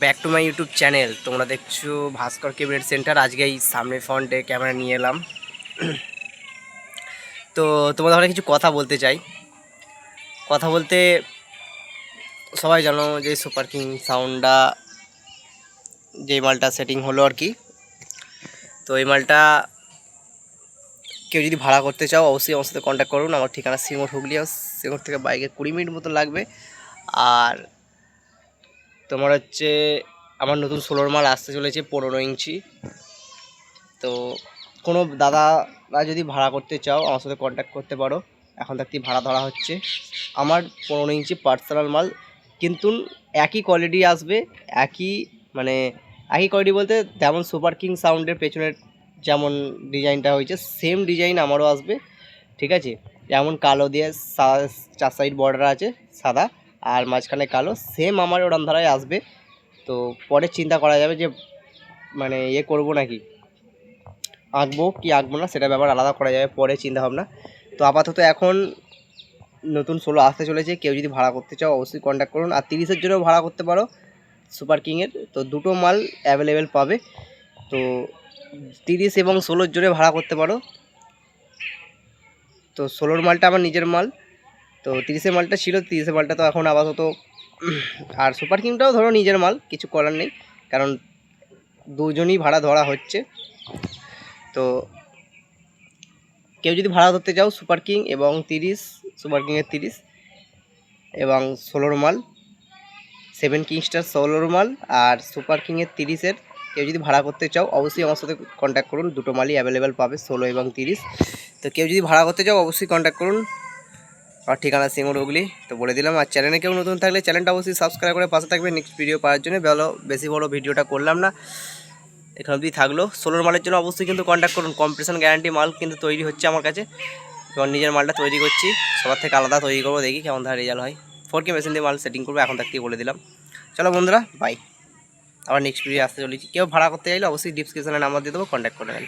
Back to my YouTube channel. তোমরা দেখছো ভাস্কর cabinet centre. আজকে এই সামনে ফ্রন্টে ক্যামেরা নিয়ে এলাম। তো তোমাদের কিছু কথা বলতে চাই। কথা বলতে সবাই জানো যে সুপার কিং সাউন্ডটা যে মালটা সেটিং হলো আর কি। তো এই মালটা কেউ যদি ভাড়া করতে চাও অবশ্যই আমার সাথে কন্ট্যাক্ট করুন। আমার ঠিকানা সিঙ্গুর হুগলি হাউস। সিঙ্গুর থেকে বাইকে 20 মিনিট মতো লাগবে। আর তোমার হচ্ছে আমার নতুন 16 মাল আসতে চলেছে 15 ইঞ্চি। তো কোনো দাদারা যদি ভাড়া করতে চাও আমার সাথে কন্ট্যাক্ট করতে পারো। এখন থাকতেই ভাড়া ধরা হচ্ছে। আমার 15 ইঞ্চি পার্সোনাল মাল, কিন্তু একই কোয়ালিটি আসবে। একই মানে একই কোয়ালিটি বলতে যেমন সুপার কিং সাউন্ডের পেছনের যেমন ডিজাইনটা হয়েছে সেম ডিজাইন আমারও আসবে, ঠিক আছে। যেমন কালো দিয়ে চার সাইড বর্ডার আছে সাদা, আর মাঝখানে কালো, সেম আমার ওরম ধারায় আসবে। তো পরে চিন্তা করা যাবে যে মানে করবো নাকি, আঁকবো কি আঁকবো না সেটা ব্যাপার আলাদা করা যাবে পরে চিন্তা ভাবনা। তো আপাতত এখন নতুন 16 আসতে চলেছে। কেউ যদি ভাড়া করতে চাও অবশ্যই কন্ট্যাক্ট করুন। আর 30-এর জন্য ভাড়া করতে পারো সুপার কিংয়ের। তো দুটো মাল অ্যাভেলেবেল পাবে। তো 30 এবং 16-র জন্য ভাড়া করতে পারো। তো 16-র মালটা আমার নিজের মাল। তো 30-এর মালটা ছিল, 30-এর মালটা তো এখন আপাতত আর সুপার কিংটাও ধরো নিজের মাল, কিছু করার নেই, কারণ দুজনই ভাড়া ধরা হচ্ছে। তো কেউ যদি ভাড়া ধরতে চাও সুপার কিং এবং 30, সুপার কিংয়ের 30 এবং 16-র মাল 7 কিংস্টার 16-র মাল আর সুপার কিংয়ের 30-এর কেউ যদি ভাড়া করতে চাও অবশ্যই আমার সাথে কন্ট্যাক্ট করুন। দুটো মালই অ্যাভেলেবেল পাবে 16 এবং 30। তো কেউ যদি ভাড়া করতে চাও অবশ্যই কন্ট্যাক্ট করুন। আর ঠিকানা সিঙ্গুর হুগলি তো বলে দিলাম। আর চ্যানেলে কেউ নতুন থাকলে চ্যানেলটা অবশ্যই সাবস্ক্রাইব করে পাশে থাকবে নেক্সট ভিডিও পাওয়ার জন্য। বেশি বড় ভিডিওটা করলাম না, এখান অবধি থাকলো। 16-র মালের জন্য অবশ্যই কিন্তু কন্ট্যাক্ট করুন। কম্পিটিশন গ্যারান্টি মাল কিন্তু তৈরি হচ্ছে আমার কাছে, এবং নিজের মালটা তৈরি করছি, সবার থেকে আলাদা তৈরি করবো, দেখি কেমন ধরনের রেজাল্ট হয়। 4K মেশিন দিয়ে মাল সেটিং করবো, এখন থাকতেই বলে দিলাম। চলো বন্ধুরা, বাই। আবার নেক্সট ভিডিও আসতে চলেছি। কেউ ভাড়া করতে চাইলে অবশ্যই ডিসক্রিপশনে নাম্বার দিয়ে দেবো, কন্ট্যাক্ট করে নেবেন।